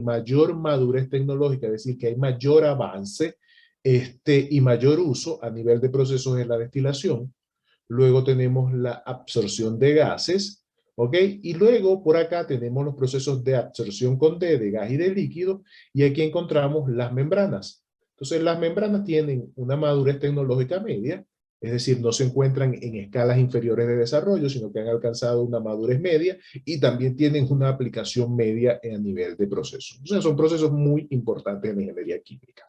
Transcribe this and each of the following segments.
mayor madurez tecnológica, es decir, que hay mayor avance y mayor uso a nivel de procesos en la destilación. Luego tenemos la absorción de gases, ¿ok? Y luego por acá tenemos los procesos de absorción con D, de gas y de líquido, y aquí encontramos las membranas. Entonces las membranas tienen una madurez tecnológica media, es decir, no se encuentran en escalas inferiores de desarrollo, sino que han alcanzado una madurez media y también tienen una aplicación media a nivel de procesos. O sea, son procesos muy importantes en ingeniería química.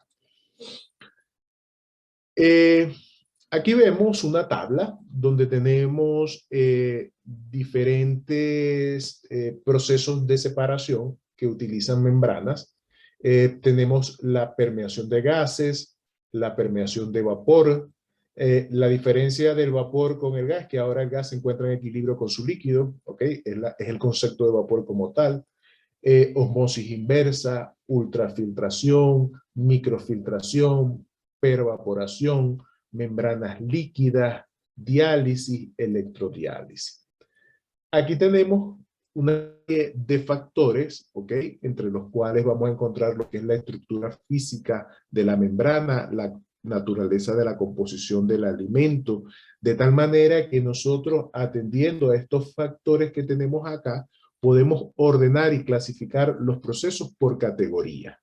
Eh, Aquí vemos una tabla donde tenemos diferentes procesos de separación que utilizan membranas. Tenemos la permeación de gases, la permeación de vapor. La diferencia del vapor con el gas, que ahora el gas se encuentra en equilibrio con su líquido, ¿ok? Es el concepto de vapor como tal. Osmosis inversa, ultrafiltración, microfiltración, pervaporación, membranas líquidas, diálisis, electrodiálisis. Aquí tenemos una serie de factores, ¿ok? Entre los cuales vamos a encontrar lo que es la estructura física de la membrana, la naturaleza de la composición del alimento, de tal manera que nosotros, atendiendo a estos factores que tenemos acá, podemos ordenar y clasificar los procesos por categoría.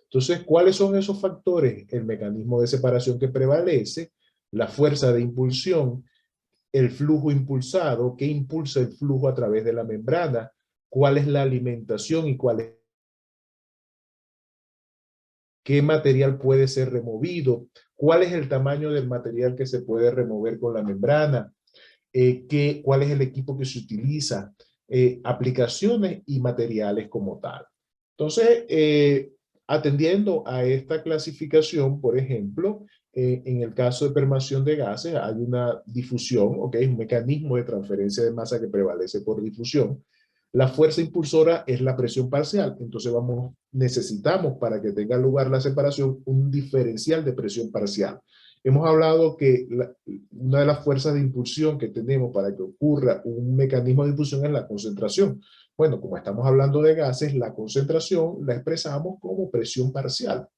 Entonces, ¿cuáles son esos factores? El mecanismo de separación que prevalece, la fuerza de impulsión, el flujo impulsado, qué impulsa el flujo a través de la membrana, cuál es la alimentación y qué material puede ser removido, cuál es el tamaño del material que se puede remover con la membrana, cuál es el equipo que se utiliza, aplicaciones y materiales como tal. Entonces, atendiendo a esta clasificación, por ejemplo, en el caso de permeación de gases hay una difusión, ¿ok? Es un mecanismo de transferencia de masa que prevalece por difusión. La fuerza impulsora es la presión parcial, entonces necesitamos para que tenga lugar la separación un diferencial de presión parcial. Hemos hablado que una de las fuerzas de impulsión que tenemos para que ocurra un mecanismo de impulsión es la concentración. Bueno, como estamos hablando de gases, la concentración la expresamos como presión parcial.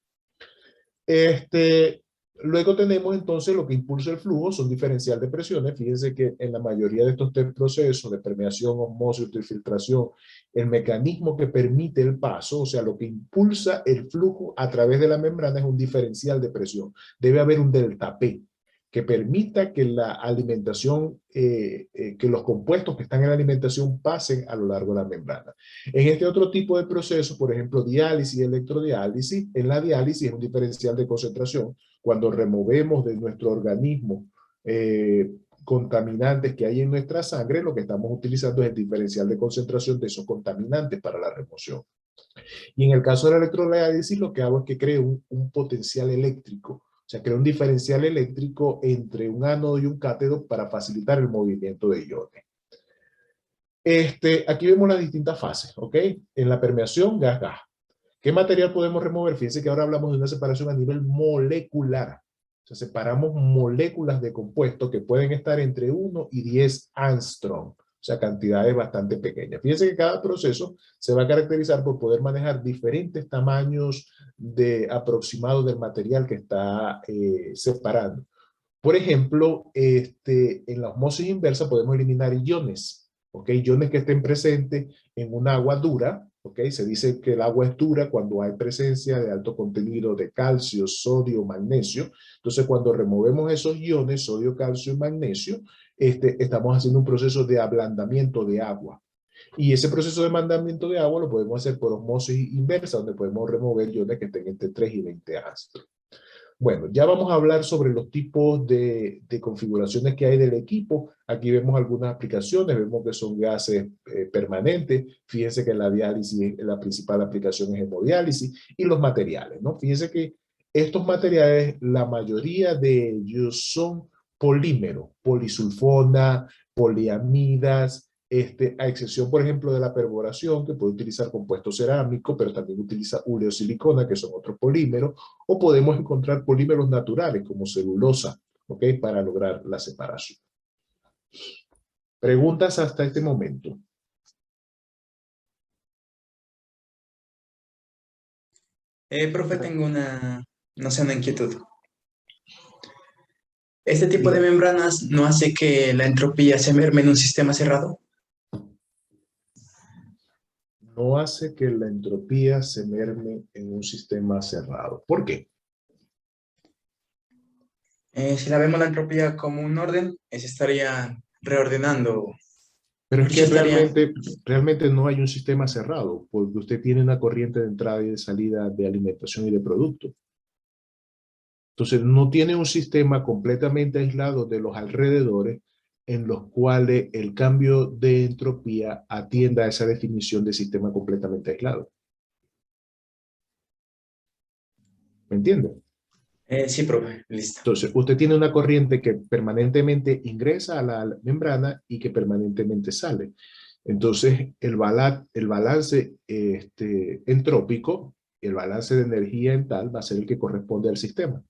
Luego tenemos entonces lo que impulsa el flujo, son diferencial de presiones. Fíjense que en la mayoría de estos tres procesos de permeación, osmosis y filtración, el mecanismo que permite el paso, o sea, lo que impulsa el flujo a través de la membrana es un diferencial de presión. Debe haber un delta P que permita que la alimentación, que los compuestos que están en la alimentación pasen a lo largo de la membrana. En este otro tipo de procesos, por ejemplo, diálisis y electrodiálisis, en la diálisis es un diferencial de concentración. Cuando removemos de nuestro organismo contaminantes que hay en nuestra sangre, lo que estamos utilizando es el diferencial de concentración de esos contaminantes para la remoción. Y en el caso de la electrodiálisis, lo que hago es que creo un potencial eléctrico. O sea, creo un diferencial eléctrico entre un ánodo y un cátodo para facilitar el movimiento de iones. Aquí vemos las distintas fases, ¿ok? En la permeación, gas-gas. ¿Qué material podemos remover? Fíjense que ahora hablamos de una separación a nivel molecular. O sea, separamos moléculas de compuestos que pueden estar entre 1 y 10 angstrom. O sea, cantidades bastante pequeñas. Fíjense que cada proceso se va a caracterizar por poder manejar diferentes tamaños aproximados del material que está separando. Por ejemplo, en la osmosis inversa podemos eliminar iones, ¿ok? Iones que estén presentes en un agua dura, ¿ok? Se dice que el agua es dura cuando hay presencia de alto contenido de calcio, sodio, magnesio. Entonces, cuando removemos esos iones, sodio, calcio y magnesio, estamos haciendo un proceso de ablandamiento de agua. Y ese proceso de ablandamiento de agua lo podemos hacer por osmosis inversa, donde podemos remover iones que estén entre 3 y 20 angstrom. Bueno, ya vamos a hablar sobre los tipos de configuraciones que hay del equipo. Aquí vemos algunas aplicaciones, vemos que son gases permanentes. Fíjense que en la diálisis la principal aplicación es hemodiálisis y los materiales, ¿no? Fíjense que estos materiales, la mayoría de ellos son polímeros, polisulfona, poliamidas, a excepción, por ejemplo, de la perboración, que puede utilizar compuesto cerámico, pero también utiliza ureosilicona, que son otros polímeros, o podemos encontrar polímeros naturales como celulosa, ¿ok? Para lograr la separación. Preguntas hasta este momento. Profe, tengo no sé, una inquietud. ¿Este tipo de Diga, membranas no hace que la entropía se merme en un sistema cerrado? no hace que la entropía se merme en un sistema cerrado. ¿Por qué? Si la vemos la entropía como un orden, se estaría reordenando. Pero es Mejor dicho, que estaría... realmente no hay un sistema cerrado, porque usted tiene una corriente de entrada y de salida de alimentación y de producto. Entonces, no tiene un sistema completamente aislado de los alrededores en los cuales el cambio de entropía atienda a esa definición de sistema completamente aislado. ¿Me entiende? Sí, profe, listo. Entonces, usted tiene una corriente que permanentemente ingresa a la membrana y que permanentemente sale. Entonces, el balance entrópico, el balance de energía en tal, va a ser el que corresponde al sistema.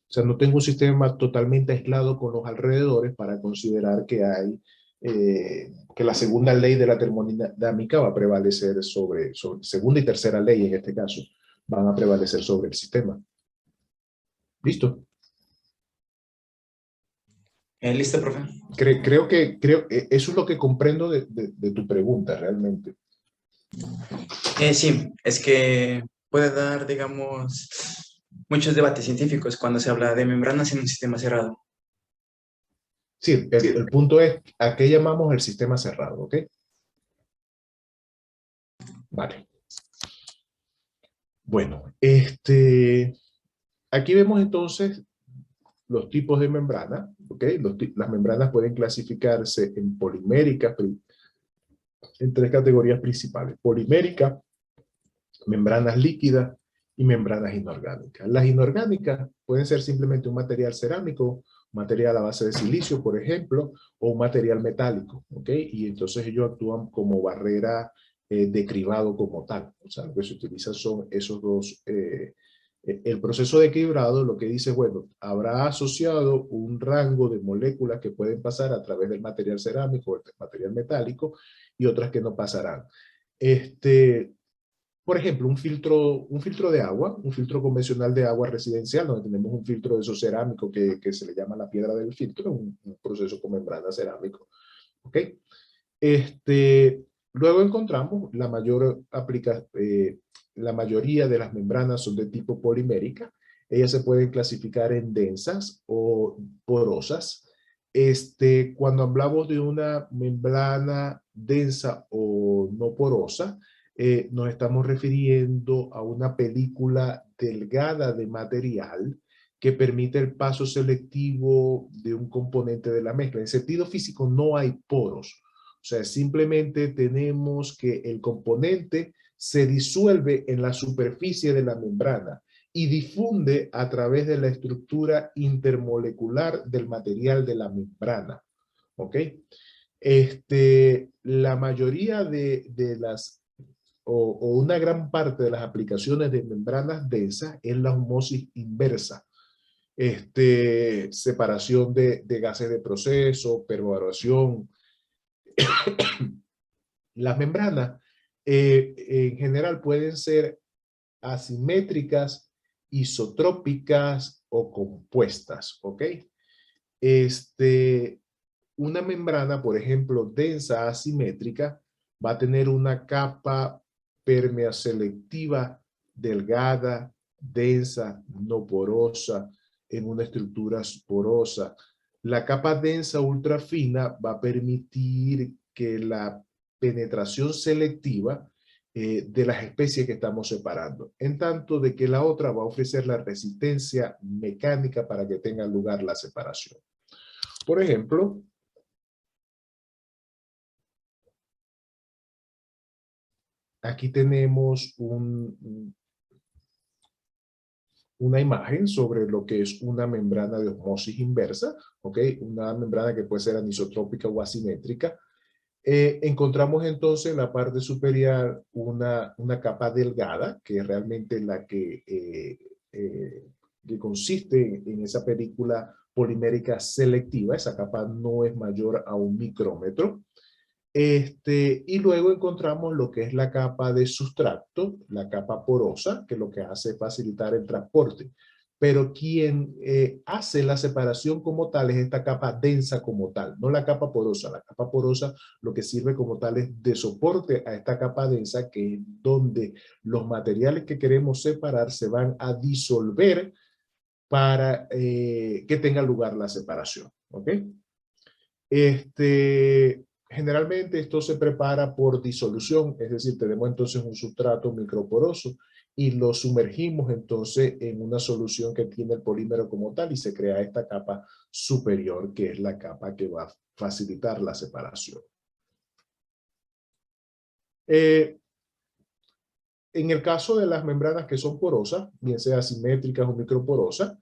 O sea, no tengo un sistema totalmente aislado con los alrededores para considerar que hay, que la segunda ley de la termodinámica va a prevalecer sobre segunda y tercera ley en este caso, van a prevalecer sobre el sistema. ¿Listo? Listo, profe. Eso es lo que comprendo de tu pregunta realmente. Sí, es que puede dar, digamos, muchos debates científicos cuando se habla de membranas en un sistema cerrado. Sí, el punto es a qué llamamos el sistema cerrado, ¿ok? Vale. Bueno, aquí vemos entonces los tipos de membrana, ¿ok? Las membranas pueden clasificarse en poliméricas, en tres categorías principales: polimérica, membranas líquidas y membranas inorgánicas. Las inorgánicas pueden ser simplemente un material cerámico, material a base de silicio, por ejemplo, o un material metálico, ¿ok? Y entonces ellos actúan como barrera de cribado como tal. O sea, lo que se utiliza son esos dos. El proceso de cribado lo que dice, bueno, habrá asociado un rango de moléculas que pueden pasar a través del material cerámico o el material metálico y otras que no pasarán. Por ejemplo, un filtro de agua, un filtro convencional de agua residencial, donde tenemos un filtro de esos cerámico que se le llama la piedra del filtro, un proceso con membrana cerámico. ¿Ok? Luego encontramos la mayoría de las membranas son de tipo polimérica. Ellas se pueden clasificar en densas o porosas. Cuando hablamos de una membrana densa o no porosa, nos estamos refiriendo a una película delgada de material que permite el paso selectivo de un componente de la mezcla. En sentido físico no hay poros. O sea, simplemente tenemos que el componente se disuelve en la superficie de la membrana y difunde a través de la estructura intermolecular del material de la membrana. ¿Ok? La mayoría de las, o una gran parte de las aplicaciones de membranas densas es la osmosis inversa. Separación de gases de proceso, perforación. Las membranas en general pueden ser asimétricas, isotrópicas o compuestas, ¿ok? Este, una membrana, por ejemplo, densa asimétrica, va a tener una capa pérmea selectiva delgada, densa, no porosa, en una estructura porosa. La capa densa ultrafina va a permitir que la penetración selectiva de las especies que estamos separando, en tanto de que la otra va a ofrecer la resistencia mecánica para que tenga lugar la separación. Por ejemplo, aquí tenemos una imagen sobre lo que es una membrana de osmosis inversa, ¿ok? Una membrana que puede ser anisotrópica o asimétrica. Encontramos entonces en la parte superior una capa delgada, que es realmente la que consiste en esa película polimérica selectiva. Esa capa no es mayor a 1 micrómetro. Y luego encontramos lo que es la capa de sustrato, la capa porosa, que lo que hace es facilitar el transporte. Pero quien hace la separación como tal es esta capa densa como tal, no la capa porosa. La capa porosa lo que sirve como tal es de soporte a esta capa densa, que es donde los materiales que queremos separar se van a disolver para que tenga lugar la separación. ¿Ok? Generalmente esto se prepara por disolución, es decir, tenemos entonces un sustrato microporoso y lo sumergimos entonces en una solución que tiene el polímero como tal y se crea esta capa superior, que es la capa que va a facilitar la separación. En el caso de las membranas que son porosas, bien sea simétricas o microporosas,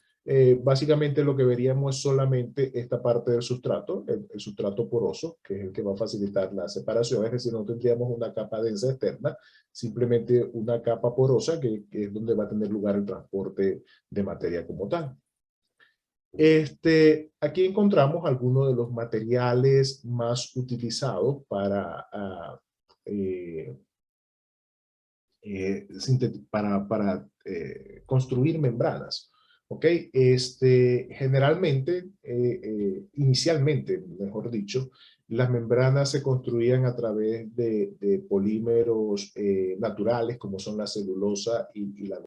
básicamente lo que veríamos es solamente esta parte del sustrato, el sustrato poroso, que es el que va a facilitar la separación, es decir, no tendríamos una capa densa externa, simplemente una capa porosa que es donde va a tener lugar el transporte de materia como tal. Aquí encontramos algunos de los materiales más utilizados para construir membranas. ¿Ok? Generalmente, inicialmente, mejor dicho, las membranas se construían a través de polímeros naturales, como son la celulosa y la